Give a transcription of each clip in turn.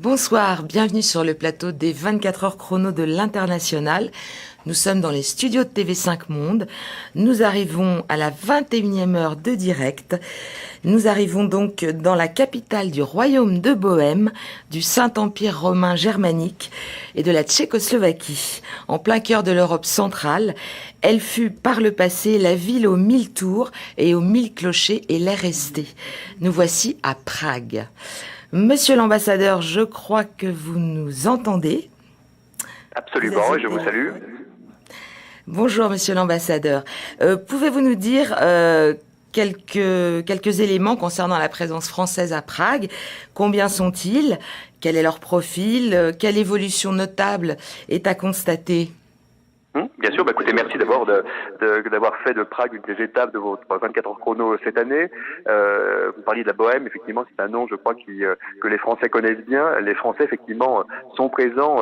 Bonsoir, bienvenue sur le plateau des 24 heures chrono de l'International. Nous sommes dans les studios de TV5 Monde. Nous arrivons à la 21e heure de direct. Nous arrivons donc dans la capitale du royaume de Bohême, du Saint-Empire romain germanique et de la Tchécoslovaquie. En plein cœur de l'Europe centrale, elle fut par le passé la ville aux 1000 tours et aux 1000 clochers et l'est restée. Nous voici à Prague. Monsieur l'ambassadeur, je crois que vous nous entendez. Absolument, et je vous salue. Bonjour monsieur l'ambassadeur. Pouvez-vous nous dire quelques éléments concernant la présence française à Prague? Combien sont-ils? Quel est leur profil? Quelle évolution notable est à constater? Bien sûr, écoutez, merci d'abord d'avoir fait de Prague une des étapes de votre 24 heures chrono cette année. Vous parliez de la Bohème, effectivement, c'est un nom, je crois, que les Français connaissent bien. Les Français, effectivement, sont présents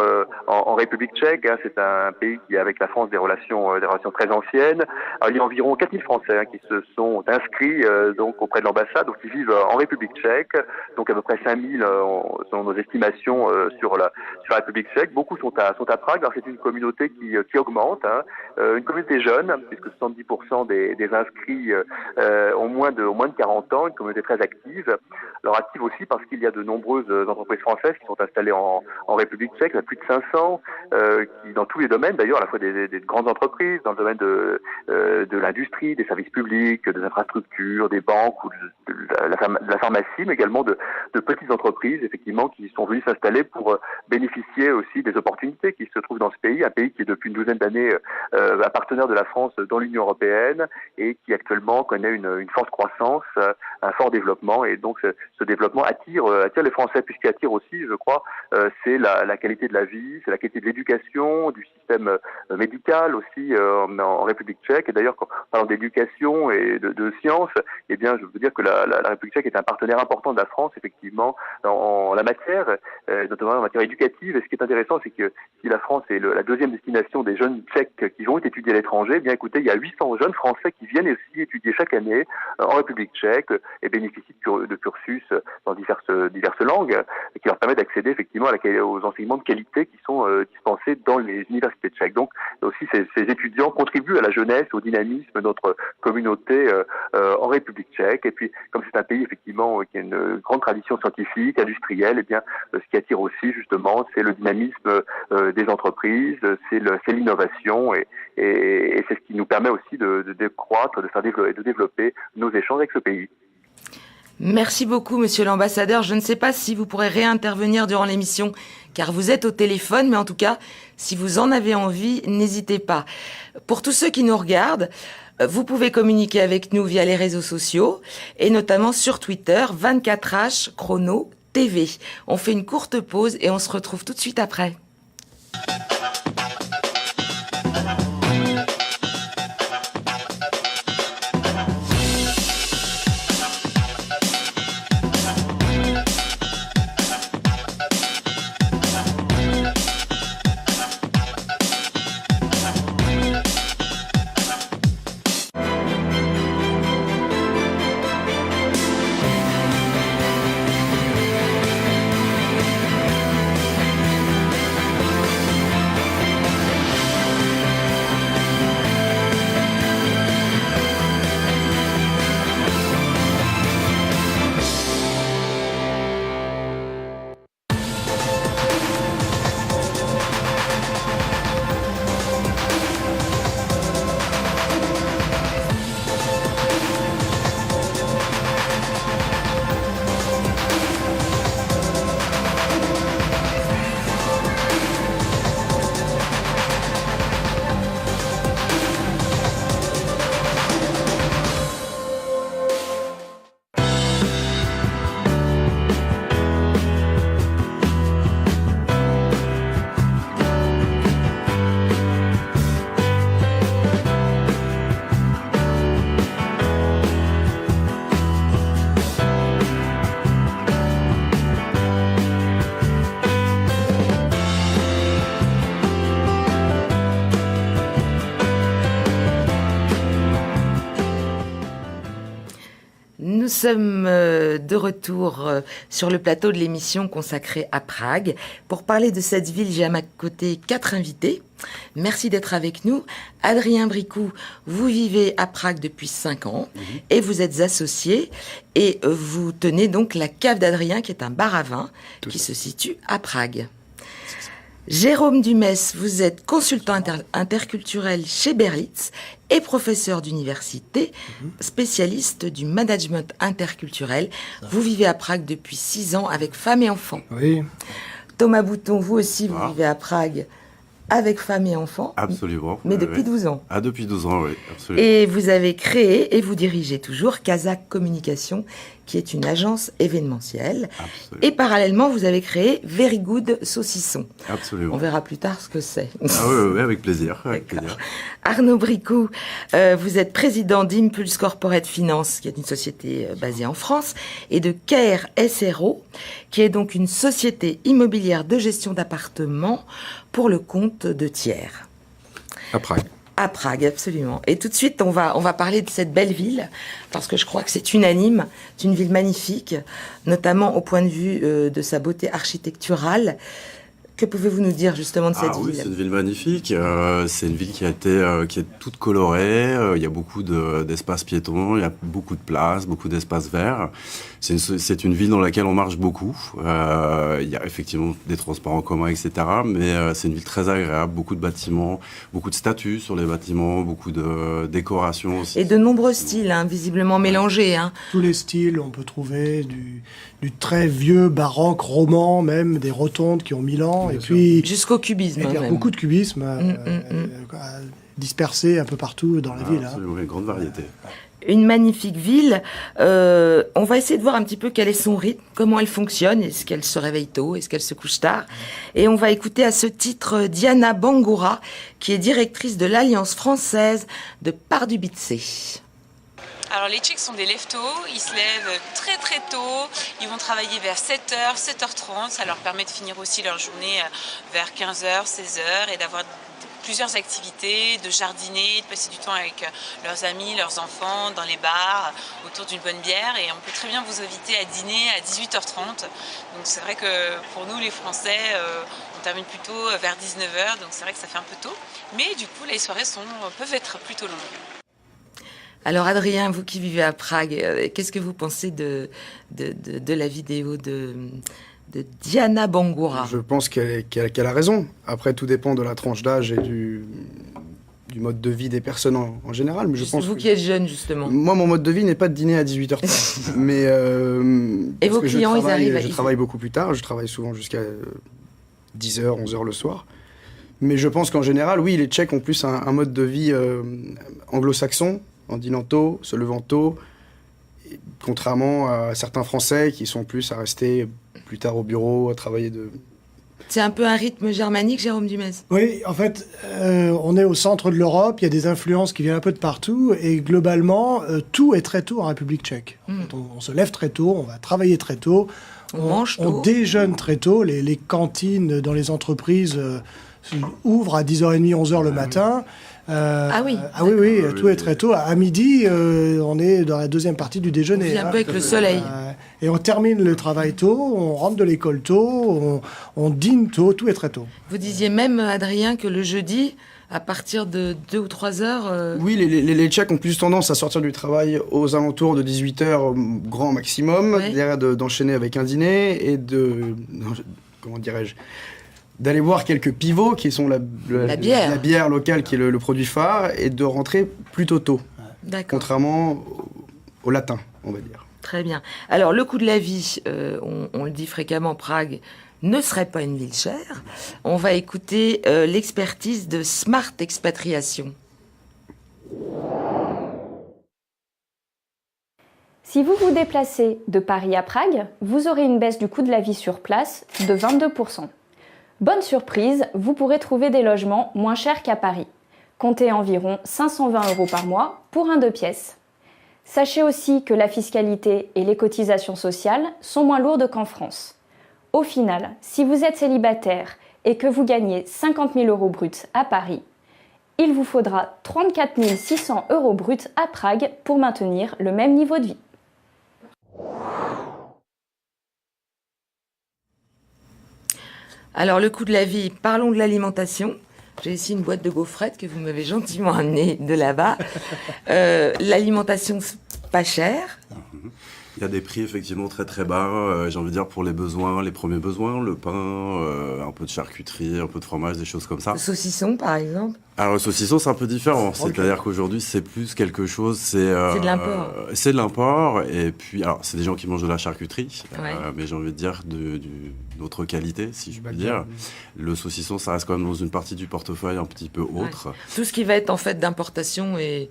en République tchèque. C'est un pays qui a avec la France des relations très anciennes. Alors, il y a environ 4000 Français qui se sont inscrits donc auprès de l'ambassade, donc qui vivent en République tchèque. Donc à peu près 5000 sont nos estimations sur la République tchèque. Beaucoup sont à Prague. Alors c'est une communauté qui augmente. Une communauté jeune, puisque 70% des inscrits ont moins de 40 ans, une communauté très active. Alors active aussi parce qu'il y a de nombreuses entreprises françaises qui sont installées en République tchèque, il y a plus de 500, qui dans tous les domaines d'ailleurs, à la fois des grandes entreprises, dans le domaine de l'industrie, des services publics, des infrastructures, des banques ou de la pharmacie, mais également de petites entreprises effectivement qui sont venues s'installer pour bénéficier aussi des opportunités qui se trouvent dans ce pays, un pays qui est depuis une douzaine d'années un partenaire de la France dans l'Union européenne et qui actuellement connaît une forte croissance, un fort développement, et donc ce développement attire les Français, puisqu'il attire aussi, je crois, c'est la qualité de la vie, c'est la qualité de l'éducation, du système médical aussi en République tchèque. Et d'ailleurs, quand parlant d'éducation et de sciences, eh bien, je veux dire que la République tchèque est un partenaire important de la France, effectivement, en la matière, notamment en matière éducative. Et ce qui est intéressant, c'est que si la France est la deuxième destination des jeunes tchèques qui vont étudier à l'étranger, eh bien écoutez, il y a 800 jeunes Français qui viennent aussi étudier chaque année en République tchèque et bénéficient de cursus dans diverses langues qui leur permettent d'accéder effectivement aux enseignements de qualité qui sont dispensés dans les universités tchèques. Donc aussi ces étudiants contribuent à la jeunesse, au dynamisme de notre communauté en République tchèque. Et puis comme c'est un pays effectivement qui a une grande tradition scientifique, industrielle, eh bien ce qui attire aussi justement c'est le dynamisme des entreprises, c'est l'innovation et c'est ce qui nous permet aussi de croître, de développer nos échanges avec ce pays. Merci beaucoup, monsieur l'ambassadeur. Je ne sais pas si vous pourrez réintervenir durant l'émission, car vous êtes au téléphone, mais en tout cas, si vous en avez envie, n'hésitez pas. Pour tous ceux qui nous regardent, vous pouvez communiquer avec nous via les réseaux sociaux, et notamment sur Twitter, 24H Chrono TV. On fait une courte pause et on se retrouve tout de suite après. Nous sommes de retour sur le plateau de l'émission consacrée à Prague. Pour parler de cette ville, j'ai à ma côté 4 invités. Merci d'être avec nous. Adrien Bricou, vous vivez à Prague depuis 5 ans et vous êtes associé et vous tenez donc la Cave d'Adrien qui est un bar à vin qui se situe à Prague. Jérôme Dumès, vous êtes consultant interculturel chez Berlitz et professeur d'université, spécialiste du management interculturel. Vous vivez à Prague depuis 6 ans avec femme et enfants. Oui. Thomas Bouton, vous aussi, vous vivez à Prague avec femme et enfants. Absolument. Mais depuis 12 ans. Ah, depuis 12 ans, oui, absolument. Et vous avez créé et vous dirigez toujours Kazakh Communication, qui est une agence événementielle. Absolument. Et parallèlement, vous avez créé Very Good Saucisson. Absolument. On verra plus tard ce que c'est. Ah oui, avec plaisir. Avec plaisir. Arnaud Bricou, vous êtes président d'Impulse Corporate Finance, qui est une société basée en France, et de Care SRO, qui est donc une société immobilière de gestion d'appartements pour le compte de tiers. À Prague. À Prague, absolument. Et tout de suite, on va parler de cette belle ville, parce que je crois que c'est unanime. C'est une ville magnifique, notamment au point de vue de sa beauté architecturale. Que pouvez-vous nous dire justement de cette ville ? Oui, c'est une ville magnifique. C'est une ville qui est toute colorée. Il y a beaucoup d'espaces piétons, il y a beaucoup de places, beaucoup d'espaces verts. C'est une ville dans laquelle on marche beaucoup. Il y a effectivement des transports en commun, etc. Mais c'est une ville très agréable, beaucoup de bâtiments, beaucoup de statues sur les bâtiments, beaucoup de décorations aussi. Et de nombreux styles, visiblement mélangés. Tous les styles, on peut trouver du très vieux baroque roman, même des rotondes qui ont 1000 ans. Et puis jusqu'au cubisme. Il y a beaucoup de cubisme dispersé un peu partout dans la ville. Absolument, une grande variété. Une magnifique ville. On va essayer de voir un petit peu quel est son rythme, comment elle fonctionne, est-ce qu'elle se réveille tôt, est-ce qu'elle se couche tard. Et on va écouter à ce titre Diana Bangoura, qui est directrice de l'Alliance française de Pardubice. Alors les Tchèques sont des lève-tôt, ils se lèvent très très tôt, ils vont travailler vers 7h, 7h30, ça leur permet de finir aussi leur journée vers 15h, 16h et d'avoir plusieurs activités, de jardiner, de passer du temps avec leurs amis, leurs enfants, dans les bars, autour d'une bonne bière et on peut très bien vous inviter à dîner à 18h30. Donc c'est vrai que pour nous les Français, on termine plutôt vers 19h, donc c'est vrai que ça fait un peu tôt, mais du coup les soirées peuvent être plutôt longues. Alors Adrien, vous qui vivez à Prague, qu'est-ce que vous pensez de la vidéo de Diana Bangoura ? Je pense qu'elle a raison. Après, tout dépend de la tranche d'âge et du mode de vie des personnes en général. Mais je pense vous qui êtes jeune, justement. Moi, mon mode de vie n'est pas de dîner à 18h30. Mais, et vos clients, ils arrivent Je travaille beaucoup plus tard. Je travaille souvent jusqu'à 10h, 11h le soir. Mais je pense qu'en général, oui, les Tchèques ont plus un mode de vie anglo-saxon, en dînant tôt, se levant tôt, contrairement à certains Français qui sont plus à rester plus tard au bureau, à travailler de... C'est un peu un rythme germanique, Jérôme Dumès. Oui, en fait, on est au centre de l'Europe, il y a des influences qui viennent un peu de partout, et globalement, tout est très tôt en République tchèque. On se lève très tôt, on va travailler très tôt, on mange tôt. On déjeune très tôt, les cantines dans les entreprises ouvrent à 10h30, 11h le matin. Oui, tout est très tôt. À midi, on est dans la deuxième partie du déjeuner. On vit un peu avec le soleil. Et on termine le travail tôt, on rentre de l'école tôt, on dîne tôt, tout est très tôt. Vous disiez même, Adrien, que le jeudi, à partir de 2 ou 3 heures... Oui, les Tchèques ont plus tendance à sortir du travail aux alentours de 18h, grand maximum, derrière d'enchaîner avec un dîner et comment dirais-je, d'aller boire quelques pivots, qui sont la bière locale, qui est le produit phare, et de rentrer plutôt tôt. D'accord. Contrairement au latin, on va dire. Très bien. Alors, le coût de la vie, on le dit fréquemment, Prague ne serait pas une ville chère. On va écouter l'expertise de Smart Expatriation. Si vous vous déplacez de Paris à Prague, vous aurez une baisse du coût de la vie sur place de 22%. Bonne surprise, vous pourrez trouver des logements moins chers qu'à Paris. Comptez environ 520 € par mois pour un 2 pièces. Sachez aussi que la fiscalité et les cotisations sociales sont moins lourdes qu'en France. Au final, si vous êtes célibataire et que vous gagnez 50 000 € bruts à Paris, il vous faudra 34 600 € bruts à Prague pour maintenir le même niveau de vie. Alors, le coût de la vie, parlons de l'alimentation. J'ai ici une boîte de gaufrettes que vous m'avez gentiment amenée de là-bas. L'alimentation, pas chère. Il y a des prix effectivement très très bas, j'ai envie de dire pour les besoins, les premiers besoins, le pain, un peu de charcuterie, un peu de fromage, des choses comme ça. Le saucisson, par exemple. Alors le saucisson c'est un peu différent, c'est-à-dire qu'aujourd'hui c'est plus quelque chose, c'est de l'import. C'est de l'import et puis alors c'est des gens qui mangent de la charcuterie, Ouais. mais j'ai envie de dire d'une autre qualité si je puis dire. Le saucisson ça reste quand même dans une partie du portefeuille un petit peu autre. Ouais. Tout ce qui va être en fait d'importation et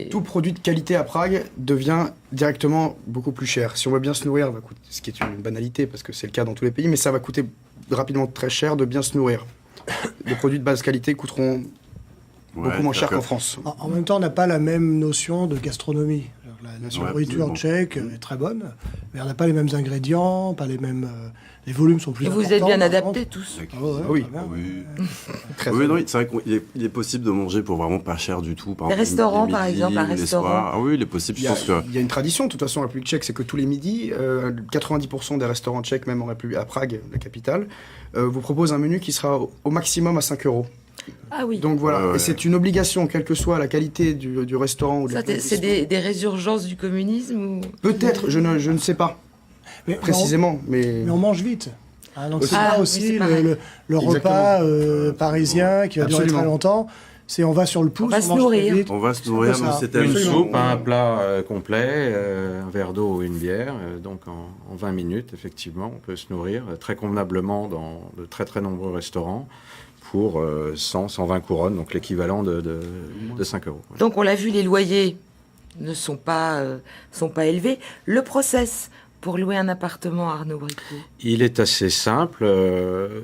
Tout produit de qualité à Prague devient directement beaucoup plus cher. Si on veut bien se nourrir, va coûter, ce qui est une banalité parce que c'est le cas dans tous les pays, mais ça va coûter rapidement très cher de bien se nourrir. Les produits de basse qualité coûteront beaucoup moins cher qu'en France. En même temps, on n'a pas la même notion de gastronomie. La nourriture absolument. tchèque est très bonne, mais on n'a pas les mêmes ingrédients, pas les mêmes. Les volumes sont plus Et importants. vous êtes bien par adaptés contre. tous. Ah ouais, Oui. très bien. Oui. Très Oui, non, c'est vrai qu'il est possible de manger pour vraiment pas cher du tout. Par Les exemple, restaurants, les par midis exemple, un ou les restaurant. soirs. Ah oui, il est possible. Il Je y, a, pense que il y a une tradition, de toute façon, en République tchèque, c'est que tous les midis, 90% des restaurants tchèques, même à Prague, la capitale, vous proposent un menu qui sera au maximum à 5 €. Ah oui. Donc voilà, Ouais. et c'est une obligation, quelle que soit la qualité du restaurant ou de Ça, c'est des résurgences du communisme ou... Peut-être, je ne sais pas Mais précisément, mais... Mais on mange vite. Ah, donc c'est Ah, ça oui, aussi c'est pareil. le repas parisien qui va durer Absolument. très longtemps. C'est on va sur le pouce, va se mange très nourrir. vite. on va se nourrir, C'est mais ça. c'est Une tellement- soupe, un plat complet, un verre d'eau ou une bière. Donc en 20 minutes, effectivement, on peut se nourrir très convenablement dans de très très nombreux restaurants pour 100, 120 couronnes, donc l'équivalent de 5 €. Donc on l'a vu, les loyers ne sont pas élevés. Le process pour louer un appartement, Arnaud Bricot. Il est assez simple,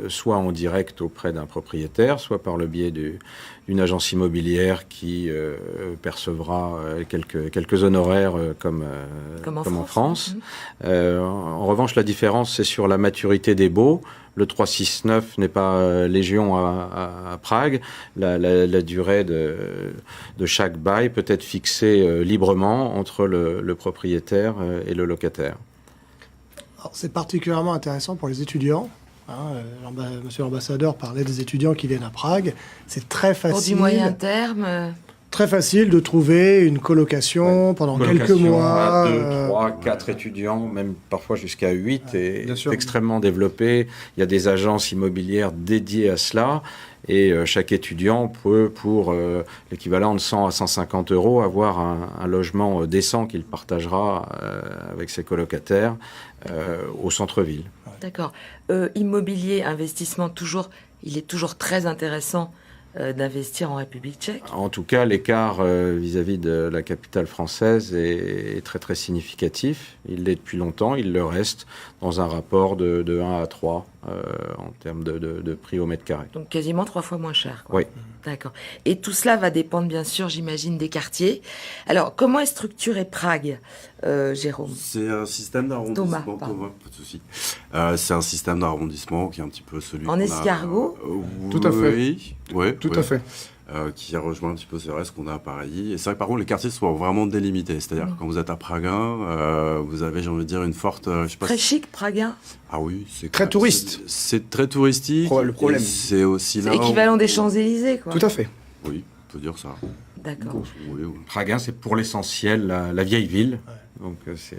soit en direct auprès d'un propriétaire, soit par le biais d'une agence immobilière qui percevra quelques honoraires comme en France. En revanche, la différence, c'est sur la maturité des baux. Le 369 n'est pas légion à Prague. La durée de chaque bail peut être fixée librement entre le propriétaire et le locataire. Alors, c'est particulièrement intéressant pour les étudiants. Monsieur l'ambassadeur parlait des étudiants qui viennent à Prague. C'est très Pour du facile, moyen terme, très facile de trouver une colocation pendant quelques mois. À 2, 3, 4 étudiants, même parfois jusqu'à 8, et bien c'est sûr. extrêmement développé. Il y a des agences immobilières dédiées à cela. Et chaque étudiant peut, pour l'équivalent de 100 à 150 €, avoir un logement décent qu'il partagera avec ses colocataires au centre-ville. d'accord. Immobilier, investissement, il est toujours très intéressant d'investir en République tchèque. En tout cas, l'écart vis-à-vis de la capitale française est très très significatif. Il l'est depuis longtemps, il le reste dans un rapport de 1 à 3 en termes de prix au mètre carré. Donc quasiment 3 fois moins cher, quoi. Oui. D'accord. Et tout cela va dépendre, bien sûr, j'imagine, des quartiers. Alors, comment est structuré Prague, Jérôme? C'est un système d'arrondissement. Thomas, pardon. Thomas, pas de souci. C'est un système d'arrondissement qui est un petit peu celui En qu'on a- escargot Tout à fait. Oui, ouais, Tout ouais. à fait. Qui rejoint un petit peu ce qu'on a à Paris. Et c'est vrai que par contre, les quartiers sont vraiment délimités. C'est-à-dire que quand vous êtes à Prague, vous avez, j'ai envie de dire, une forte... je sais pas Très si- chic, praguin. Ah oui, c'est Très touriste. C'est très touristique. Le problème. Et c'est aussi C'est là. équivalent des Champs-Élysées, quoi. Tout à fait. Oui, on peut dire ça. D'accord. Oui, oui. Prague, c'est pour l'essentiel la vieille ville. Donc c'est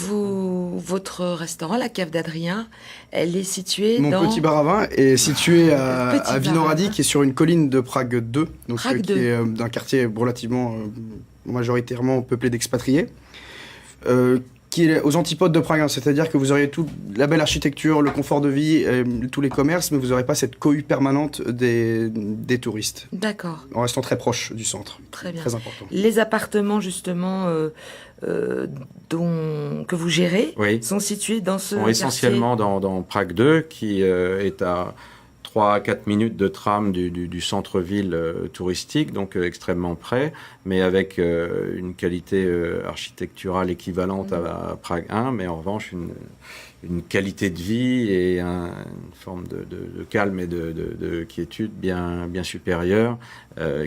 Votre restaurant, la Cave d'Adrien, elle est située Mon dans... petit bar à vin est situé Petit à bar à Vinohrady, vin. qui est sur une colline de Prague 2, donc Prague qui 2. est d'un quartier relativement majoritairement peuplé d'expatriés, qui est aux antipodes de Prague, c'est-à-dire que vous auriez toute la belle architecture, le confort de vie, tous les commerces, mais vous n'aurez pas cette cohue permanente des touristes, D'accord, en restant très proche du centre. très bien. Très important. Les appartements, justement, que vous gérez, Oui. sont situés dans ce sont quartier. essentiellement dans Prague 2, qui est à 3 à 4 minutes de tram du centre-ville touristique, donc extrêmement près, mais avec une qualité architecturale équivalente à Prague 1, mais en revanche une qualité de vie et une forme de calme et de quiétude bien supérieure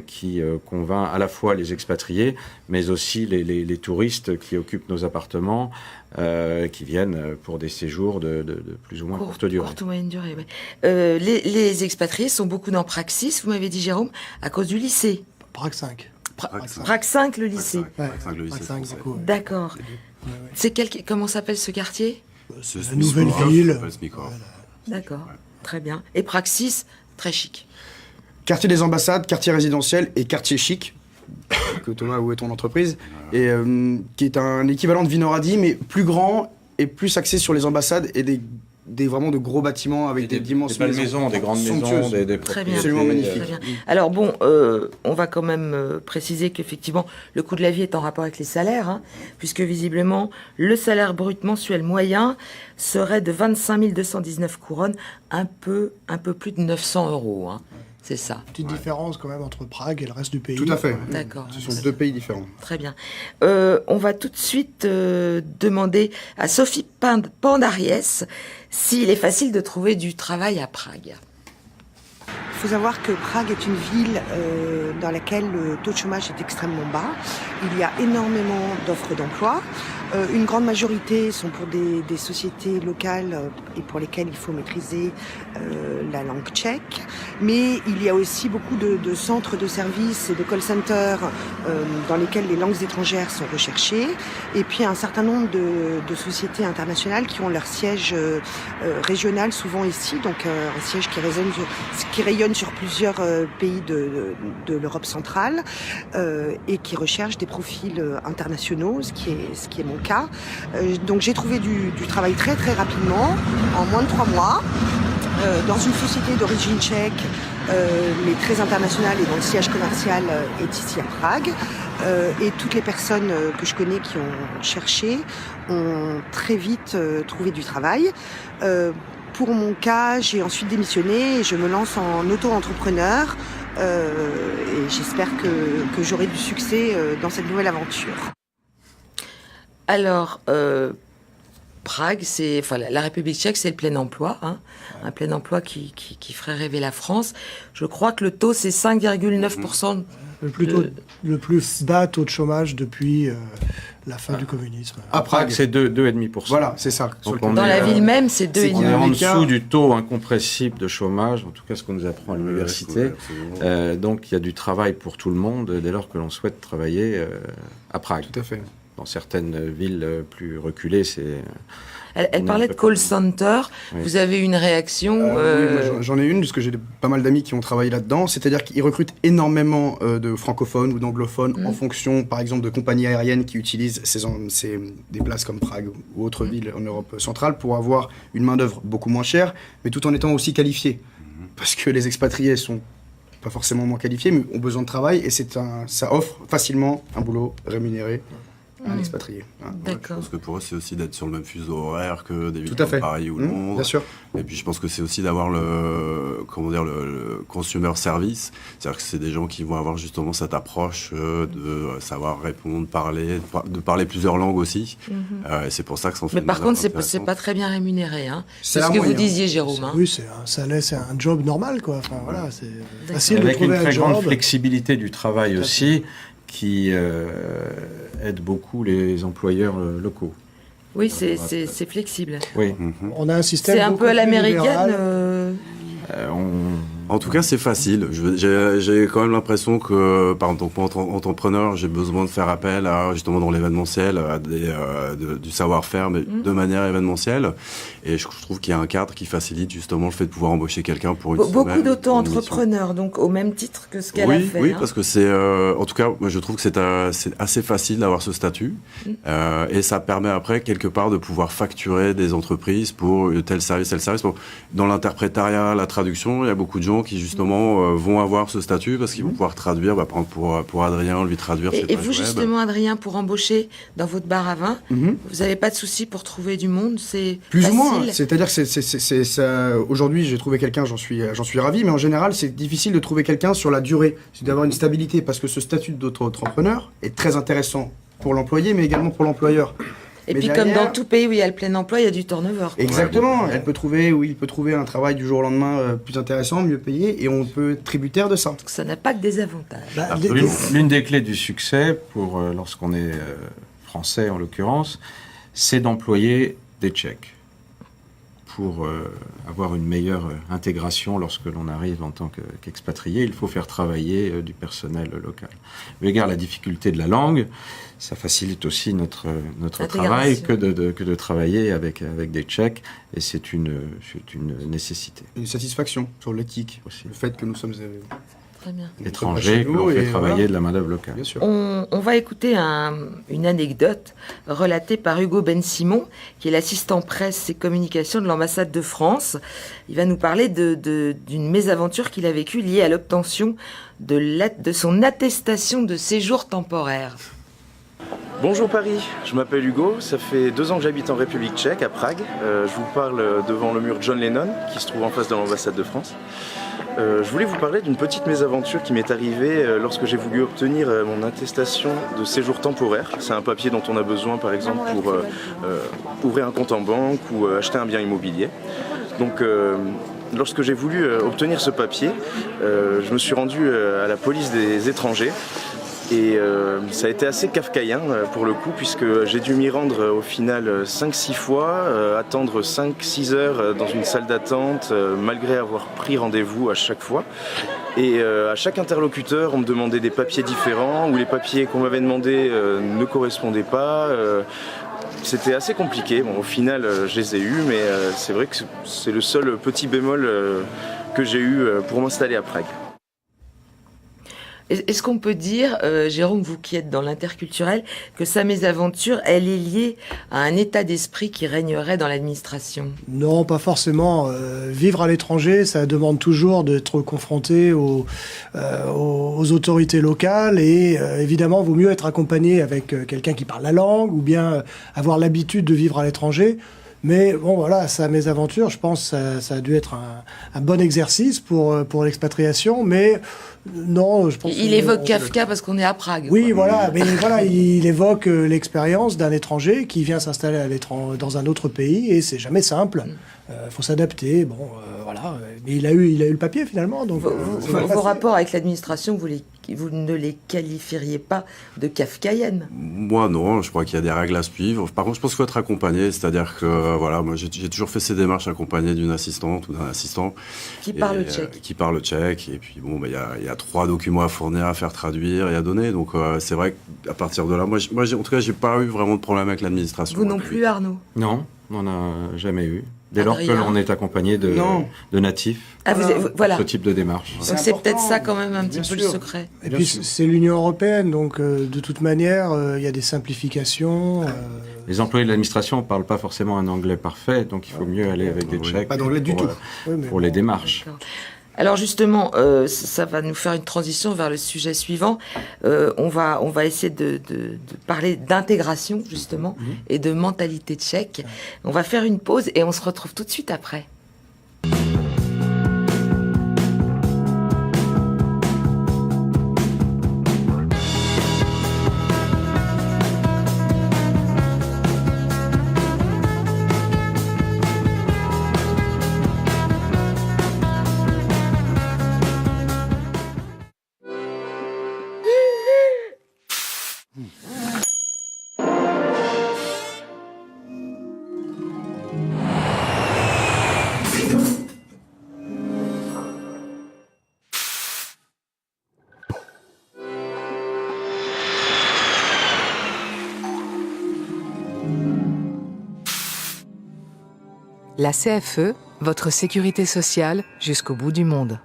qui convainc à la fois les expatriés, mais aussi les touristes qui occupent nos appartements, qui viennent pour des séjours de plus ou moins courte durée. Courte ou moyenne durée, oui. Les expatriés sont beaucoup dans Praxis, vous m'avez dit, Jérôme, à cause du lycée. Prague 5. Prague 5, le lycée. Ouais, Prague, le lycée Prague 5, français. beaucoup, ouais. D'accord. Ouais, ouais. C'est comment s'appelle ce quartier? C'est La nouvelle ville. D'accord, très bien. Et Praxis, très chic. Quartier des ambassades, quartier résidentiel et quartier chic, que Thomas, où est ton entreprise, et qui est un équivalent de Vinoradi, mais plus grand et plus axé sur les ambassades et vraiment de gros bâtiments avec des immenses belles maisons, des grandes maisons, somptueuses. des Très bien. Absolument magnifique. Très bien. Alors bon, on va quand même préciser qu'effectivement, le coût de la vie est en rapport avec les salaires, hein, puisque visiblement, le salaire brut mensuel moyen serait de 25 219 couronnes, un peu plus de 900 €. Hein. C'est ça. Petite différence quand même entre Prague et le reste du pays. Tout à fait. D'accord. Ce sont deux pays différents. Très bien. On va tout de suite demander à Sophie Pandariès s'il est facile de trouver du travail à Prague. Il faut savoir que Prague est une ville dans laquelle le taux de chômage est extrêmement bas. Il y a énormément d'offres d'emploi. Une grande majorité sont pour des sociétés locales et pour lesquelles il faut maîtriser la langue tchèque. Mais il y a aussi beaucoup de centres de services et de call centers dans lesquels les langues étrangères sont recherchées. Et puis un certain nombre de sociétés internationales qui ont leur siège régional souvent ici, donc un siège qui rayonne sur plusieurs pays de l'Europe centrale et qui recherchent des profils internationaux, ce qui est mon cas. Donc j'ai trouvé du travail très très rapidement, en moins de 3 mois, dans une société d'origine tchèque, mais très internationale et dont le siège commercial est ici à Prague. Et toutes les personnes que je connais qui ont cherché ont très vite trouvé du travail. Pour mon cas, j'ai ensuite démissionné et je me lance en auto-entrepreneur et j'espère que j'aurai du succès dans cette nouvelle aventure. Alors, Prague, la République tchèque, c'est le plein emploi, hein, un plein emploi qui ferait rêver la France. Je crois que le taux, c'est 5,9%. Le plus bas taux de chômage depuis la fin du communisme. À Prague, c'est 2,5%. Voilà, c'est ça. Donc dans la ville même, c'est 2,5%. On est en dessous du taux incompressible de chômage, en tout cas ce qu'on nous apprend à l'université. Donc il y a du travail pour tout le monde dès lors que l'on souhaite travailler à Prague. Tout à fait. Dans certaines villes plus reculées, c'est... Elle parlait de call center. Oui. Vous avez une réaction Oui, moi, j'en ai une, parce que j'ai pas mal d'amis qui ont travaillé là-dedans. C'est-à-dire qu'ils recrutent énormément de francophones ou d'anglophones en fonction, par exemple, de compagnies aériennes qui utilisent des places comme Prague ou autres villes en Europe centrale pour avoir une main-d'œuvre beaucoup moins chère, mais tout en étant aussi qualifiée. Parce que les expatriés sont pas forcément moins qualifiés, mais ont besoin de travail et ça offre facilement un boulot rémunéré. Un expatrié. D'accord. Je pense que pour eux, c'est aussi d'être sur le même fuseau horaire que des villes comme Paris ou Londres. Bien sûr. Et puis je pense que c'est aussi d'avoir le consumer service. C'est-à-dire que c'est des gens qui vont avoir justement cette approche de savoir répondre, de parler plusieurs langues aussi. Et c'est pour ça que ça en fait. Mais par contre, c'est pas très bien rémunéré. Hein. C'est ce que vous disiez, Jérôme. Hein. Oui, c'est un job normal, quoi. Enfin, voilà, c'est facile de trouver un job. Avec une très grande flexibilité du travail aussi, qui aide beaucoup les employeurs locaux. Oui, c'est flexible. Oui. On a un système. C'est un peu à l'américaine. En tout cas, c'est facile. J'ai quand même l'impression que, par exemple, en tant qu'entrepreneur, j'ai besoin de faire appel à, justement, dans l'événementiel, à du savoir-faire, mais de manière événementielle. Et je trouve qu'il y a un cadre qui facilite justement le fait de pouvoir embaucher quelqu'un pour une semaine. Beaucoup d'auto-entrepreneurs, donc au même titre que ce qu'elle a fait. Oui, parce que c'est, en tout cas, moi, je trouve que c'est assez facile d'avoir ce statut. Et ça permet après, quelque part, de pouvoir facturer des entreprises pour tel service. Dans l'interprétariat, la traduction, il y a beaucoup de gens qui justement vont avoir ce statut parce qu'ils vont pouvoir traduire, pour Adrien, lui traduire ses pages Et vous justement, Adrien, pour embaucher dans votre bar à vin, vous n'avez pas de souci pour trouver du monde, c'est plus facile. ou moins. C'est-à-dire que ça. Aujourd'hui, j'ai trouvé quelqu'un, j'en suis ravi, mais en général, c'est difficile de trouver quelqu'un sur la durée, c'est d'avoir une stabilité parce que ce statut d'auto-entrepreneur est très intéressant pour l'employé, mais également pour l'employeur. Et Mais puis derrière- comme dans tout pays où il y a le plein emploi, il y a du turnover. quoi. Exactement, Ouais. il peut trouver un travail du jour au lendemain plus intéressant, mieux payé, et on peut être tributaire de ça. Donc ça n'a pas que des avantages. Bah, L'une des clés du succès, pour lorsqu'on est français en l'occurrence, c'est d'employer des Tchèques pour avoir une meilleure intégration lorsque l'on arrive en tant qu'expatrié. Il faut faire travailler du personnel local. Eu égard à la difficulté de la langue, ça facilite aussi notre travail que de travailler avec des Tchèques, et c'est une nécessité. Une satisfaction sur l'éthique, Aussi. le fait que nous sommes Très bien. Étrangers, que l'on fait travailler de la main-d'œuvre locale. Bien sûr. On va écouter une anecdote relatée par Hugo Ben-Simon, qui est l'assistant presse et communication de l'ambassade de France. Il va nous parler d'une mésaventure qu'il a vécue liée à l'obtention de son attestation de séjour temporaire. Bonjour Paris, je m'appelle Hugo, ça fait 2 ans que j'habite en République tchèque, à Prague. Je vous parle devant le mur John Lennon, qui se trouve en face de l'ambassade de France. Je voulais vous parler d'une petite mésaventure qui m'est arrivée lorsque j'ai voulu obtenir mon attestation de séjour temporaire. C'est un papier dont on a besoin par exemple pour ouvrir un compte en banque ou acheter un bien immobilier. Donc lorsque j'ai voulu obtenir ce papier, je me suis rendu à la police des étrangers. Et ça a été assez kafkaïen pour le coup, puisque j'ai dû m'y rendre au final 5-6 fois, attendre 5-6 heures dans une salle d'attente, malgré avoir pris rendez-vous à chaque fois. Et à chaque interlocuteur, on me demandait des papiers différents, ou les papiers qu'on m'avait demandés ne correspondaient pas. C'était assez compliqué. Bon, au final, je les ai eus, mais c'est vrai que c'est le seul petit bémol que j'ai eu pour m'installer à Prague. Est-ce qu'on peut dire, Jérôme, vous qui êtes dans l'interculturel, que sa mésaventure, elle est liée à un état d'esprit qui régnerait dans l'administration? Non, pas forcément. Vivre à l'étranger, ça demande toujours d'être confronté aux autorités locales, et évidemment, vaut mieux être accompagné avec quelqu'un qui parle la langue, ou bien avoir l'habitude de vivre à l'étranger. Mais bon, voilà, sa mésaventure, je pense, ça a dû être un bon exercice pour l'expatriation, mais non, je pense... Il évoque Kafka parce qu'on est à Prague. Oui, quoi. voilà, mais voilà, il évoque l'expérience d'un étranger qui vient s'installer dans un autre pays, et c'est jamais simple. Faut s'adapter, bon, voilà. Mais il a eu le papier finalement, donc... Vos rapports avec l'administration, vous ne les qualifieriez pas de kafkaïennes? Moi, non, je crois qu'il y a des règles à suivre. Par contre, je pense qu'il faut être accompagné, c'est-à-dire que, voilà, moi, j'ai toujours fait ces démarches accompagnées d'une assistante ou d'un assistant. Qui parle tchèque. Qui parle tchèque, et puis bon, il y a 3 documents à fournir, à faire traduire et à donner, donc c'est vrai qu'à partir de là, moi en tout cas, j'ai pas eu vraiment de problème avec l'administration. Vous non plus, Arnaud? Non, on n'a jamais eu. Dès lors que Adrien. l'on est accompagné de natifs, Ah, voilà. ce type de démarche. Donc c'est peut-être ça quand même un petit peu le secret. Et puis c'est l'Union européenne, donc de toute manière, il y a des simplifications. Les employés de l'administration ne parlent pas forcément un anglais parfait, donc il faut mieux aller avec des Tchèques Pas d'anglais du tout. pour les démarches. D'accord. Alors justement, ça va nous faire une transition vers le sujet suivant. On va essayer de parler d'intégration justement et de mentalité tchèque. On va faire une pause et on se retrouve tout de suite après. La CFE, votre sécurité sociale jusqu'au bout du monde.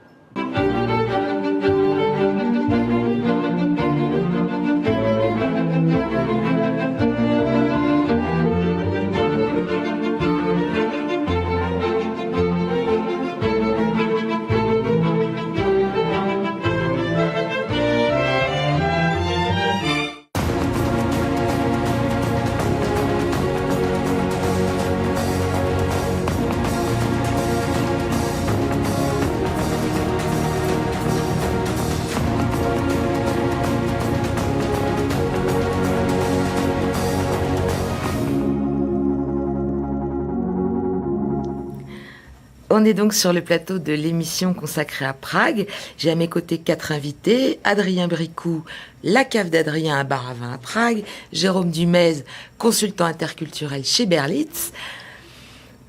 On est donc sur le plateau de l'émission consacrée à Prague. J'ai à mes côtés 4 invités. Adrien Bricou, la cave d'Adrien à bar à vin à Prague. Jérôme Dumez, consultant interculturel chez Berlitz.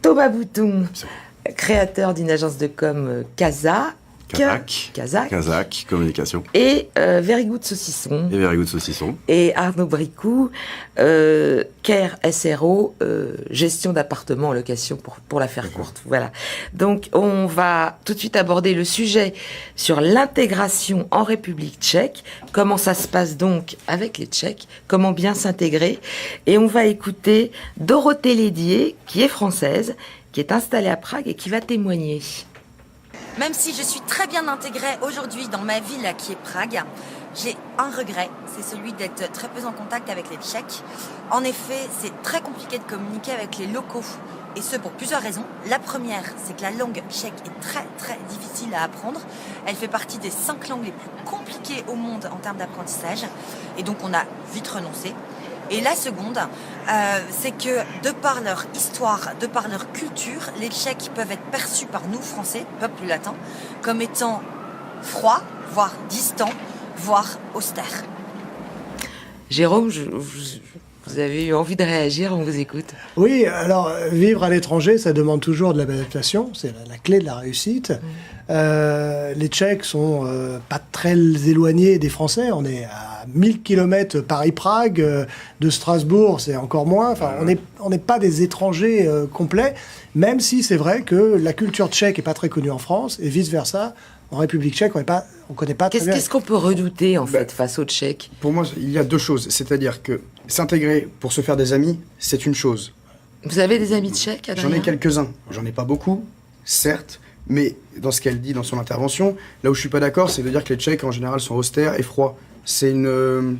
Thomas Bouton, créateur d'une agence de com Kazakh. Kazakh, communication. Et Very Good Saucisson. Et Very Good Saucisson. Et Arnaud Bricou, Care SRO, gestion d'appartements en location pour la faire courte. Voilà. Donc, on va tout de suite aborder le sujet sur l'intégration en République tchèque. Comment ça se passe donc avec les Tchèques? Comment bien s'intégrer? Et on va écouter Dorothée Lédier, qui est française, qui est installée à Prague et qui va témoigner. Même si je suis très bien intégrée aujourd'hui dans ma ville qui est Prague, j'ai un regret, c'est celui d'être très peu en contact avec les Tchèques. En effet, c'est très compliqué de communiquer avec les locaux, et ce pour plusieurs raisons. La première, c'est que la langue tchèque est très très difficile à apprendre. Elle fait partie des 5 langues les plus compliquées au monde en termes d'apprentissage, et donc on a vite renoncé. Et la seconde, c'est que de par leur histoire, de par leur culture, les Tchèques peuvent être perçus par nous, Français, peuple latin, comme étant froids, voire distants, voire austères. Jérôme, vous avez eu envie de réagir, on vous écoute. Oui, alors vivre à l'étranger, ça demande toujours de l'adaptation, c'est la clé de la réussite. Les Tchèques sont pas très éloignés des Français, on est à 1000 km Paris-Prague, de Strasbourg c'est encore moins, enfin on n'est pas des étrangers complets, même si c'est vrai que la culture tchèque est pas très connue en France et vice-versa. En République tchèque, on connaît pas très bien. Qu'est-ce qu'on peut redouter en fait face aux Tchèques? Pour moi, il y a 2 choses, c'est-à-dire que s'intégrer pour se faire des amis, c'est une chose. Vous avez des amis tchèques, Adrien? J'en ai quelques-uns, j'en ai pas beaucoup, certes, mais dans ce qu'elle dit dans son intervention, là où je suis pas d'accord, c'est de dire que les Tchèques en général sont austères et froids. C'est une...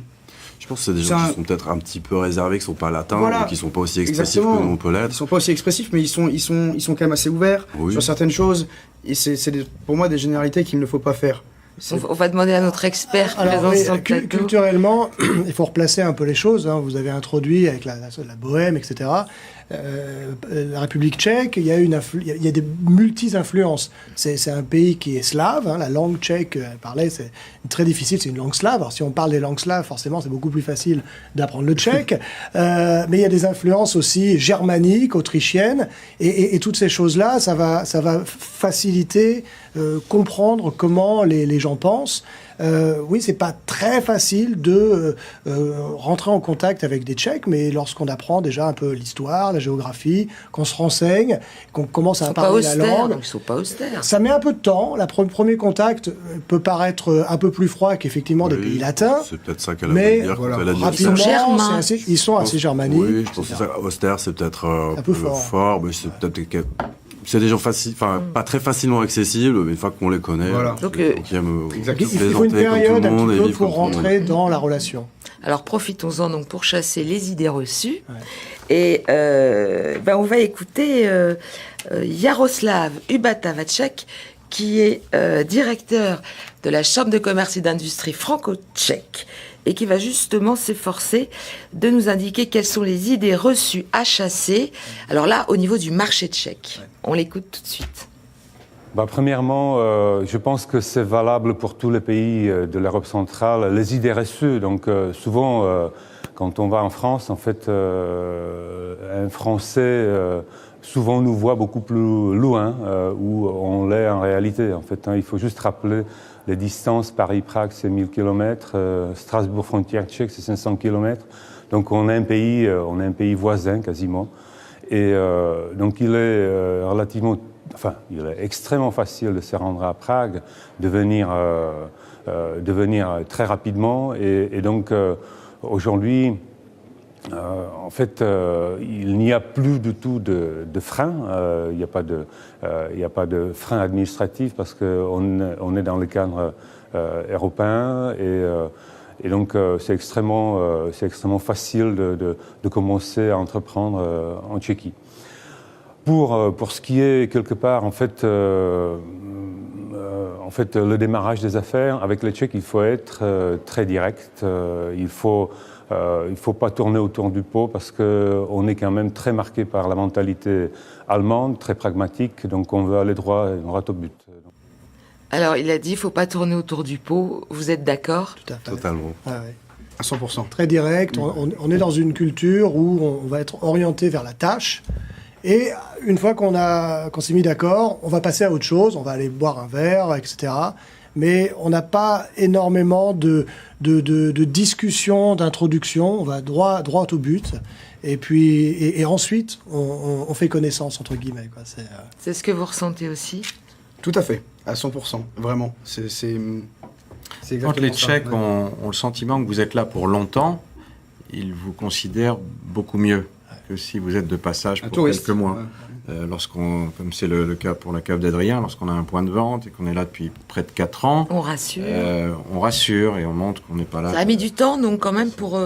Je pense que c'est des gens qui sont peut-être un petit peu réservés, qui sont pas latins, ou qui sont pas aussi expressifs Exactement. que nous on peut l'être. Ils sont pas aussi expressifs, mais ils sont quand même assez ouverts sur certaines choses. Et c'est pour moi des généralités qu'il ne faut pas faire. On va demander à notre expert présent sur le plateau. Culturellement, il faut replacer un peu les choses. Vous avez introduit avec la Bohème, etc. La République tchèque, il y a des multi-influences. C'est un pays qui est slave. La langue tchèque parlée, c'est très difficile. C'est une langue slave. Alors, si on parle des langues slaves, forcément, c'est beaucoup plus facile d'apprendre le tchèque. Mais il y a des influences aussi germaniques, autrichiennes. Et toutes ces choses-là, ça va faciliter comprendre comment les gens pensent. Oui, c'est pas très facile de rentrer en contact avec des Tchèques, mais lorsqu'on apprend déjà un peu l'histoire, la géographie, qu'on se renseigne, qu'on commence à parler la langue... Donc ils sont pas austères. Ça met un peu de temps. Le premier contact peut paraître un peu plus froid qu'effectivement des pays latins. C'est peut-être ça qu'elle a voulu dire quand elle a dit ça. Rapidement, ils sont assez germaniques. Oui, je pense que ça, austère, c'est peut-être un peu fort, mais c'est peut-être... C'est des gens pas très facilement accessibles, mais une fois qu'on les connaît, Donc, il faut une période un petit peu pour rentrer dans la relation. Alors profitons-en donc pour chasser les idées reçues. Et on va écouter Jaroslav Ubatavacek, qui est directeur de la Chambre de commerce et d'industrie franco-tchèque, et qui va justement s'efforcer de nous indiquer quelles sont les idées reçues à chasser. Alors là, au niveau du marché tchèque. On l'écoute tout de suite. Premièrement, je pense que c'est valable pour tous les pays de l'Europe centrale, les idées reçues. Donc souvent, quand on va en France, en fait, un Français souvent nous voit beaucoup plus loin où on l'est en réalité. En fait, il faut juste rappeler les distances. Paris-Prague, c'est 1000 km. Strasbourg, frontière tchèque, c'est 500 km. Donc on est un pays voisin quasiment. Et donc il est il est extrêmement facile de se rendre à Prague, de venir très rapidement. Et donc aujourd'hui, en fait, il n'y a plus du tout de frein. Il n'y a pas de frein administratif parce qu'on est dans le cadre européen et donc c'est extrêmement facile de commencer à entreprendre en Tchéquie. Pour ce qui est quelque part, en fait, en fait, le démarrage des affaires, avec les Tchèques, il faut être très direct. Il faut pas tourner autour du pot parce qu'on est quand même très marqué par la mentalité allemande, très pragmatique. Donc, on veut aller droit au but. Alors, il a dit, il ne faut pas tourner autour du pot. Vous êtes d'accord ? Tout à fait. Totalement. Ah ouais. À 100%. Très direct. On est dans une culture où on va être orienté vers la tâche. Et une fois qu'on s'est mis d'accord, on va passer à autre chose. On va aller boire un verre, etc. Mais on n'a pas énormément de discussion, d'introduction. On va droit au but. Et puis, et ensuite, on fait connaissance, entre guillemets, quoi. C'est ce que vous ressentez aussi ? Tout à fait, à 100%, vraiment. C'est exactement Quand les ça, Tchèques ouais. ont le sentiment que vous êtes là pour longtemps, ils vous considèrent beaucoup mieux que si vous êtes de passage Un pour touriste, quelques mois. ouais. Comme c'est le cas pour la cave d'Adrien, lorsqu'on a un point de vente et qu'on est là depuis près de 4 ans, On rassure. on rassure et on montre qu'on n'est pas là. Ça a mis du temps, donc, quand même, pour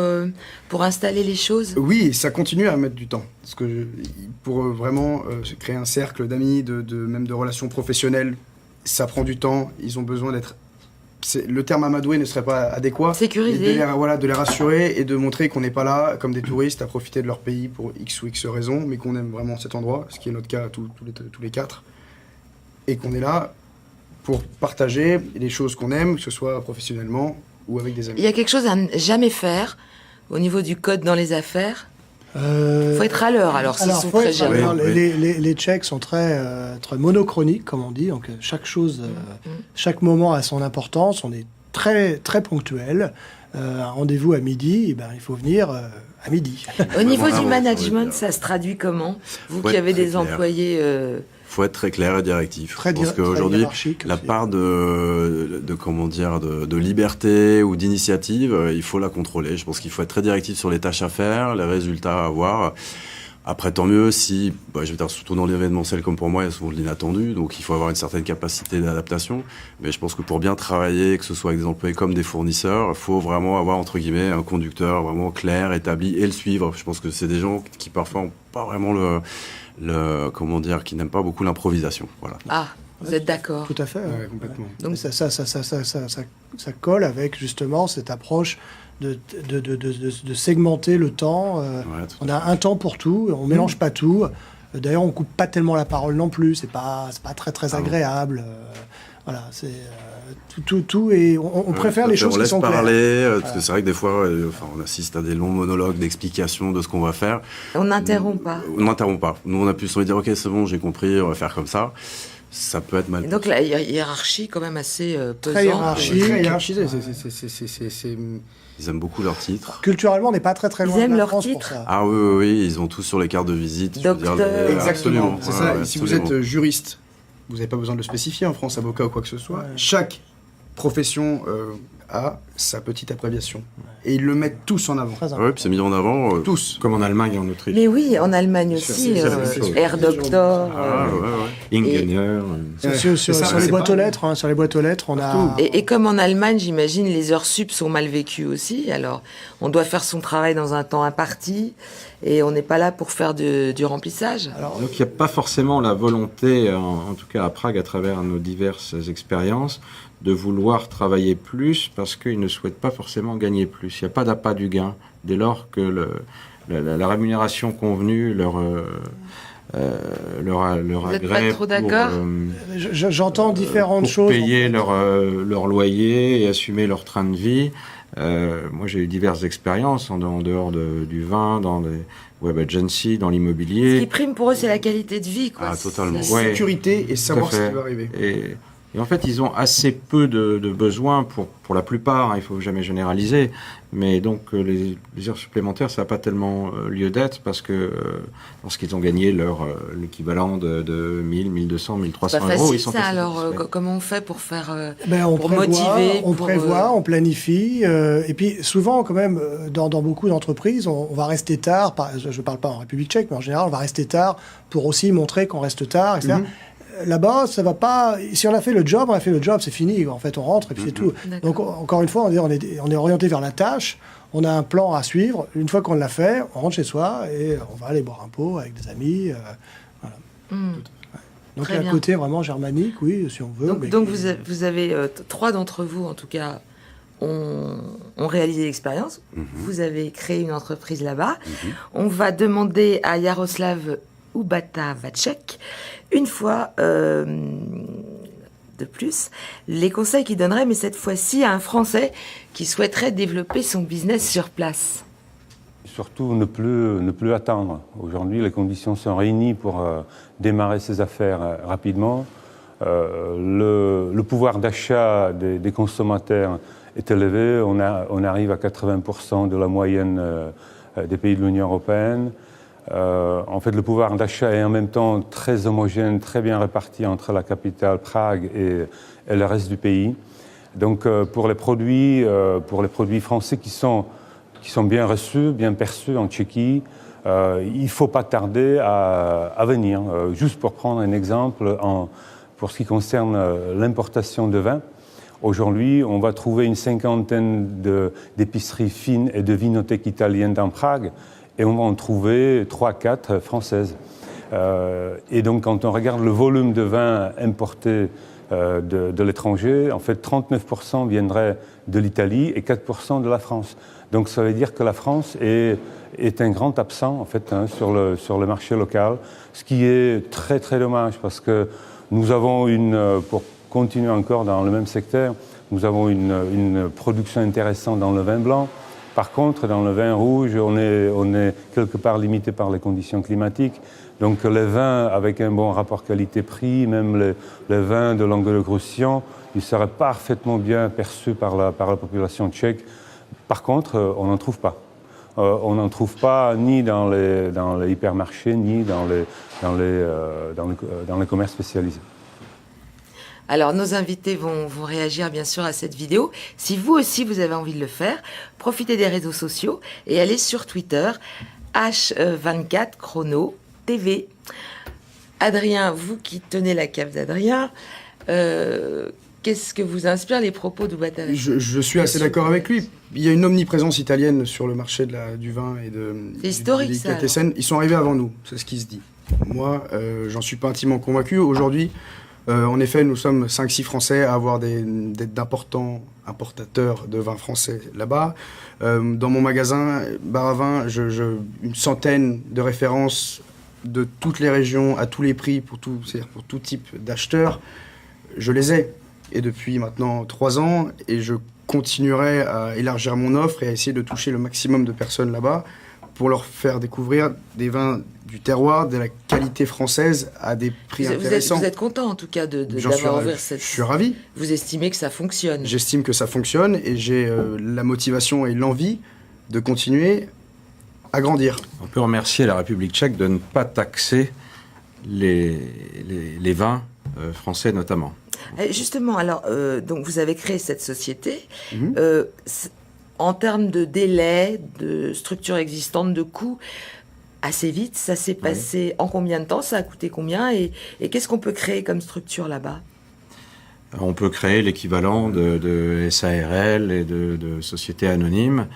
installer les choses. Oui, ça continue à mettre du temps. Parce que pour vraiment créer un cercle d'amis, même de relations professionnelles, ça prend du temps. Ils ont besoin d'être... Le terme amadoué ne serait pas adéquat. Sécurisé. De les rassurer et de montrer qu'on n'est pas là comme des touristes à profiter de leur pays pour X ou X raisons, mais qu'on aime vraiment cet endroit, ce qui est notre cas tous les quatre. Et qu'on est là pour partager les choses qu'on aime, que ce soit professionnellement ou avec des amis. Il y a quelque chose à ne jamais faire au niveau du code dans les affaires. Faut être à l'heure, alors, s'ils sont très jeunes. Les Tchèques sont très monochroniques, comme on dit. Donc, chaque moment a son importance. On est très, très ponctuel. Un rendez-vous à midi, il faut venir à midi. Au niveau du management, ça se traduit comment ? Vous qui avez des employés... Il faut être très clair et directif. Très Je pense qu'aujourd'hui, la part de liberté ou d'initiative, il faut la contrôler. Je pense qu'il faut être très directif sur les tâches à faire, les résultats à avoir. Après, tant mieux si, je veux dire, surtout dans l'événementiel comme pour moi, il y a souvent de l'inattendu, donc il faut avoir une certaine capacité d'adaptation. Mais je pense que pour bien travailler, que ce soit avec des employés comme des fournisseurs, il faut vraiment avoir, entre guillemets, un conducteur vraiment clair, établi, et le suivre. Je pense que c'est des gens qui parfois n'ont pas vraiment qui n'aiment pas beaucoup l'improvisation. Voilà. Ah, vous êtes d'accord ? Tout à fait. Ouais, complètement. Donc ça colle avec justement cette approche de segmenter le temps. On a un temps pour tout, on mélange pas tout. D'ailleurs, on coupe pas tellement la parole non plus. C'est pas très très agréable. Voilà, c'est tout et on préfère les choses qui sont claires. On laisse parler, parce que c'est vrai que des fois, on assiste à des longs monologues d'explications de ce qu'on va faire. On n'interrompt pas. On n'interrompt pas. Nous, on a plus envie de dire, ok, c'est bon, j'ai compris, on va faire comme ça. Ça peut être mal. Et donc la hiérarchie quand même assez pesante. Très hiérarchique. Très hiérarchisé. Ils aiment beaucoup leur titre. Culturellement, on n'est pas très très loin Ils aiment de la leur France titre. pour ça. Ah oui, ils ont tous sur les cartes de visite. Docteur. Exactement. Absolument. C'est ça. Ouais, Et si vous absolument. êtes juriste, vous n'avez pas besoin de le spécifier en France, avocat ou quoi que ce soit. Chaque profession a sa petite abréviation. Et ils le mettent tous en avant. Oui, puis c'est mis en avant. Tous. Comme en Allemagne et en Autriche. Mais oui, en Allemagne aussi, Air Doctor. Ingenieure. Sur les boîtes aux lettres, sur les boîtes aux lettres, on a. Et comme en Allemagne, j'imagine, les heures sup sont mal vécues aussi. Alors, on doit faire son travail dans un temps imparti et on n'est pas là pour faire du remplissage. Donc il n'y a pas forcément la volonté, en tout cas à Prague, à travers nos diverses expériences, de vouloir travailler plus parce qu'ils ne souhaitent pas forcément gagner plus. Il n'y a pas d'appât du gain dès lors que la rémunération convenue leur Vous n'êtes agrée pas trop d'accord ? J'entends différentes pour choses. payer leur loyer et assumer leur train de vie. Moi, j'ai eu diverses expériences en dehors du vin, dans des web agencies, dans l'immobilier. Ce qui prime pour eux, c'est la qualité de vie, quoi. Ah, totalement. La sécurité et savoir ce qui va arriver. Et en fait, ils ont assez peu de besoins pour la plupart, il ne faut jamais généraliser, mais donc les heures supplémentaires, ça n'a pas tellement lieu d'être parce que lorsqu'ils ont gagné l'équivalent de 1000, 1200, 1300 pas euros, facile, ils sont ça, assez alors satisfaits. comment on fait pour faire On motiver prévoit, on planifie. Et puis souvent, quand même, dans beaucoup d'entreprises, on va rester tard. Je ne parle pas en République tchèque, mais en général, on va rester tard pour aussi montrer qu'on reste tard, etc. Là-bas, ça va pas. Si on a fait le job, c'est fini. En fait, on rentre et puis c'est tout. Donc, encore une fois, on est orienté vers la tâche. On a un plan à suivre. Une fois qu'on l'a fait, on rentre chez soi et on va aller boire un pot avec des amis. Voilà. Donc Très il y a un bien. côté vraiment germanique, oui, si on veut. mais Donc qui- vous avez 3 d'entre vous, en tout cas, ont réalisé l'expérience. Vous avez créé une entreprise là-bas. On va demander à Jaroslav Ubata-Vacek, une fois de plus, les conseils qu'il donnerait, mais cette fois-ci à un Français qui souhaiterait développer son business sur place. Surtout ne plus attendre. Aujourd'hui, les conditions sont réunies pour démarrer ses affaires rapidement. Le pouvoir d'achat des consommateurs est élevé. On arrive à 80% de la moyenne des pays de l'Union européenne. En fait, le pouvoir d'achat est en même temps très homogène, très bien réparti entre la capitale Prague et le reste du pays. Donc, pour les produits français qui sont bien reçus, bien perçus en Tchéquie, il ne faut pas tarder à venir. Juste pour prendre un exemple, pour ce qui concerne l'importation de vin, aujourd'hui, on va trouver une 50aine d'épiceries fines et de vinothèques italiennes dans Prague, et on va en trouver 3-4 françaises. Et donc, quand on regarde le volume de vin importé de l'étranger, en fait, 39% viendraient de l'Italie et 4% de la France. Donc, ça veut dire que la France est un grand absent, en fait, sur le marché local, ce qui est très, très dommage, parce que nous avons pour continuer encore dans le même secteur, nous avons une production intéressante dans le vin blanc. Par contre, dans le vin rouge, on est quelque part limité par les conditions climatiques. Donc les vins avec un bon rapport qualité-prix, même les vins de Languedoc-Roussillon, ils seraient parfaitement bien perçus par la population tchèque. Par contre, on n'en trouve pas. On n'en trouve pas ni dans les hypermarchés, ni dans les commerces spécialisés. Alors, nos invités vont réagir bien sûr à cette vidéo. Si vous aussi, vous avez envie de le faire, profitez des réseaux sociaux et allez sur Twitter, H24 Chrono TV. Adrien, vous qui tenez la cave d'Adrien, qu'est-ce que vous inspire les propos d'Ubata? Je suis assez d'accord avec lui. Il y a une omniprésence italienne sur le marché du vin et c'est historique, ça. Ils sont arrivés avant nous, c'est ce qui se dit. Moi, j'en suis pas intimement convaincu. Aujourd'hui, en effet, nous sommes 5-6 Français à avoir d'importants importateurs de vins français là-bas. Dans mon magasin, bar à vin, une centaine de références de toutes les régions, à tous les prix, c'est-à-dire pour tout type d'acheteurs. Je les ai. Et depuis maintenant 3 ans, et je continuerai à élargir mon offre et à essayer de toucher le maximum de personnes là-bas pour leur faire découvrir des vins du terroir, de la qualité française à des prix intéressants. Vous êtes content en tout cas d'avoir ouvert cette... Je suis ravi. Vous estimez que ça fonctionne? J'estime que ça fonctionne et j'ai la motivation et l'envie de continuer à grandir. On peut remercier la République tchèque de ne pas taxer les vins français notamment. Justement, alors, donc vous avez créé cette société. En termes de délai, de structure existante, de coûts, assez vite, ça s'est passé en combien de temps? Ça a coûté combien? Et qu'est-ce qu'on peut créer comme structure là-bas? On peut créer l'équivalent de SARL et de sociétés anonymes.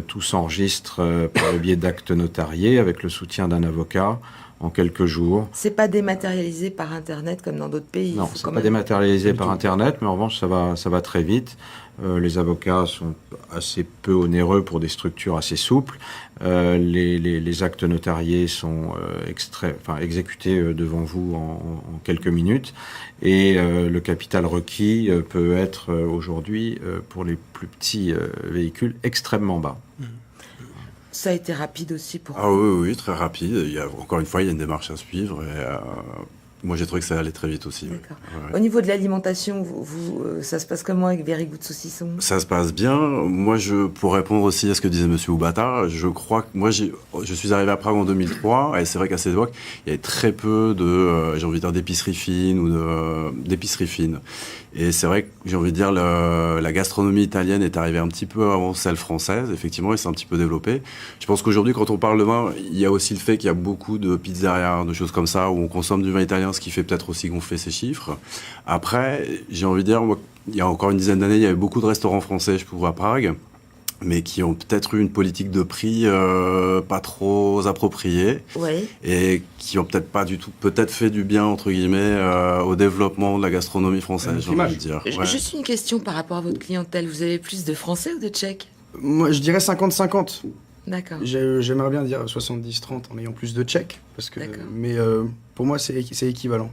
Tout s'enregistre par le biais d'actes notariés avec le soutien d'un avocat en quelques jours. C'est pas dématérialisé par Internet comme dans d'autres pays? Non, c'est pas dématérialisé par Internet, mais en revanche, ça va très vite. Les avocats sont assez peu onéreux pour des structures assez souples. Les actes notariés sont exécutés devant vous en quelques minutes. Et le capital requis peut être aujourd'hui, pour les plus petits véhicules, extrêmement bas. Ça a été rapide aussi pour vous? Ah oui, très rapide. Encore une fois, il y a une démarche à suivre. Et, moi, j'ai trouvé que ça allait très vite aussi. D'accord. Ouais. Au niveau de l'alimentation, ça se passe comment avec Very Good Saucisson? Ça se passe bien. Moi, pour répondre aussi à ce que disait M. Ubata, je crois que moi, je suis arrivé à Prague en 2003, et c'est vrai qu'à cette époque, il y avait très peu d'épiceries fines ou d'épiceries fines. Et c'est vrai que, j'ai envie de dire, la gastronomie italienne est arrivée un petit peu avant celle française, effectivement, et c'est un petit peu développé. Je pense qu'aujourd'hui, quand on parle de vin, il y a aussi le fait qu'il y a beaucoup de pizzerias, de choses comme ça, où on consomme du vin italien, ce qui fait peut-être aussi gonfler ces chiffres. Après, j'ai envie de dire, moi, il y a encore une dizaine d'années, il y avait beaucoup de restaurants français, je trouve, à Prague. mais qui ont peut-être eu une politique de prix pas trop appropriée, Oui. et qui ont peut-être pas du tout, peut-être fait du bien entre guillemets au développement de la gastronomie française, j'ai envie de dire. Ouais. Juste une question par rapport à votre clientèle. Vous avez plus de Français ou de Tchèques? Moi, je dirais 50-50. D'accord. J'aimerais bien dire 70-30 en ayant plus de Tchèques, mais pour moi, c'est équivalent.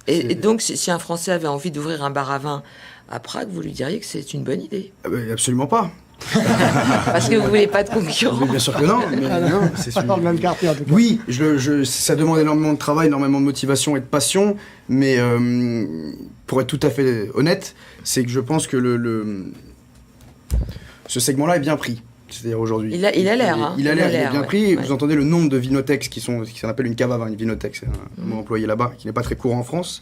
Et donc, si un Français avait envie d'ouvrir un bar à vin à Prague, vous lui diriez que c'est une bonne idée? Absolument pas. Parce que vous voulez pas de concurrents. Bien sûr que non, mais non, c'est Pas dans le même quartier, en tout cas. Oui, ça demande énormément de travail, énormément de motivation et de passion, mais pour être tout à fait honnête, c'est que je pense que ce segment-là est bien pris. C'est-à-dire aujourd'hui. Il a l'air. Hein. Il a l'air bien pris. Ouais. Vous entendez le nombre de vinothèques qui s'en appelle une cave à vin, une vinothèque, c'est un mot employé là-bas, qui n'est pas très courant en France.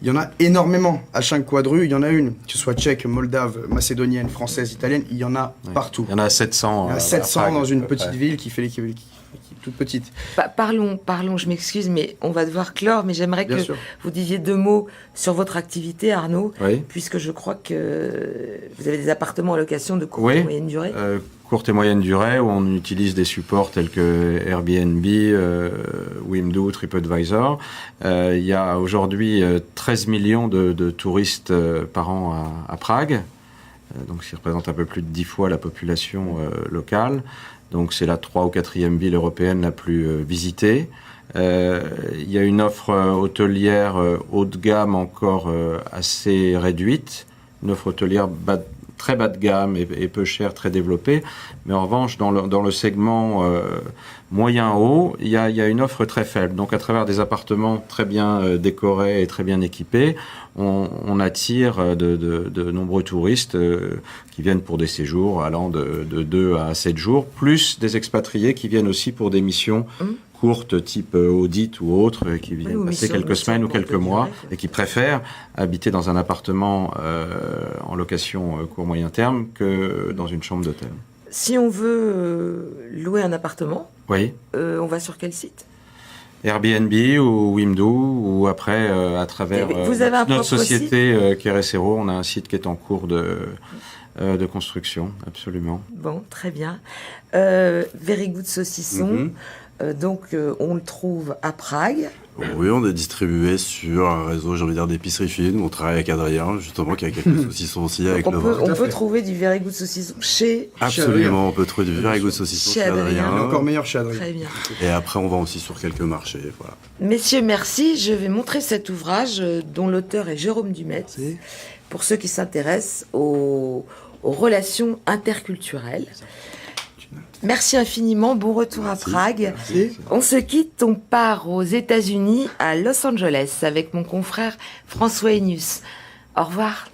Il y en a énormément. À chaque quadru, il y en a une. Que ce soit tchèque, moldave, macédonienne, française, italienne, il y en a partout. Il y en a 700. Il y en a 700 dans une petite ville qui est toute petite. Parlons, je m'excuse, mais on va devoir clore, mais j'aimerais que vous disiez 2 mots sur votre activité, Arnaud, puisque je crois que vous avez des appartements en location de courte et moyenne durée. Courte et moyenne durée, où on utilise des supports tels que Airbnb, Wimdu, TripAdvisor. Il y a aujourd'hui 13 millions de touristes par an à Prague, donc ce qui représente un peu plus de 10 fois la population locale. Donc c'est la 3e ou 4e ville européenne la plus visitée. Il y a une offre hôtelière haut de gamme encore assez réduite, une offre hôtelière très bas de gamme et peu chère, très développée. Mais en revanche, dans le segment moyen-haut, il y a une offre très faible. Donc à travers des appartements très bien décorés et très bien équipés, on attire de nombreux touristes qui viennent pour des séjours allant de 2 à 7 jours, plus des expatriés qui viennent aussi pour des missions courtes, type audit ou autres, qui viennent passer quelques semaines ou quelques mois et qui préfèrent habiter dans un appartement en location court-moyen terme que dans une chambre d'hôtel. Si on veut louer un appartement, on va sur quel site? Airbnb ou Wimdu, ou après, à travers notre société Keresero, on a un site qui est en cours de construction, absolument. Bon, très bien. Very Good Saucisson, donc on le trouve à Prague. Oui, on est distribué sur un réseau, j'ai envie de dire, d'épicerie fine. On travaille avec Adrien, justement, qui a quelques saucissons aussi avec le vin. On peut trouver du Very Good Saucisson chez Absolument, on peut trouver du Very Good Saucisson chez Adrien. Encore meilleur chez Adrien. Très bien. Et après, on vend aussi sur quelques marchés. Voilà. Messieurs, merci. Je vais montrer cet ouvrage dont l'auteur est Jérôme Dumetz, pour ceux qui s'intéressent aux relations interculturelles. Merci infiniment, bon retour à Prague. Merci. On se quitte, on part aux États-Unis, à Los Angeles, avec mon confrère François Enius. Au revoir.